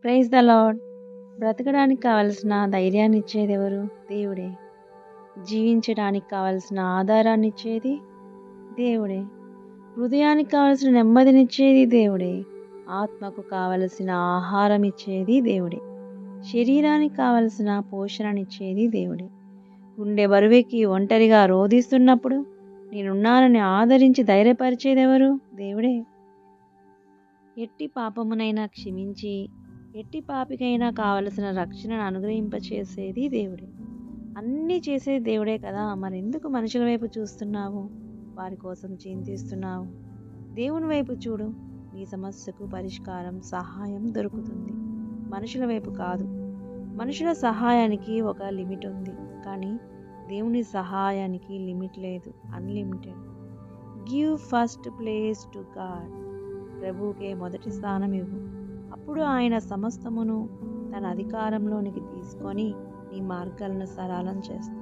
Praise the lord. బ్రతకడానికి కావలసిన ధైర్యాన్ని ఇచ్చేది ఎవరు? దేవుడే. జీవించడానికి కావలసిన ఆధారాన్ని ఇచ్చేది దేవుడే. హృదయానికి కావలసిన నెమ్మదినిచ్చేది దేవుడే. ఆత్మకు కావలసిన ఆహారం ఇచ్చేది దేవుడే. శరీరానికి కావలసిన పోషణనిచ్చేది దేవుడే. గుండె బరువెక్కి ఒంటరిగా రోధిస్తున్నప్పుడు నేనున్నానని ఆదరించి ధైర్యపరిచేదెవరు? దేవుడే. ఎట్టి పాపమునైనా క్షమించి ఎట్టి పాపికైనా కావలసిన రక్షణను అనుగ్రహింపచేసేది దేవుడే. అన్నీ చేసేది దేవుడే కదా, మరెందుకు మనుషుల వైపు చూస్తున్నావు? వారి కోసం చింతిస్తున్నావు? దేవుని వైపు చూడు. నీ సమస్యకు పరిష్కారం, సహాయం దొరుకుతుంది. మనుషుల వైపు కాదు. మనుషుల సహాయానికి ఒక లిమిట్ ఉంది, కానీ దేవుని సహాయానికి లిమిట్ లేదు, unlimited. Give first place to God. ప్రభువుకే మొదటి స్థానం ఇవ్వు. అప్పుడు ఆయన సమస్తమును తన అధికారంలోనికి తీసుకొని నీ మార్గాలను సరళం చేస్తాడు.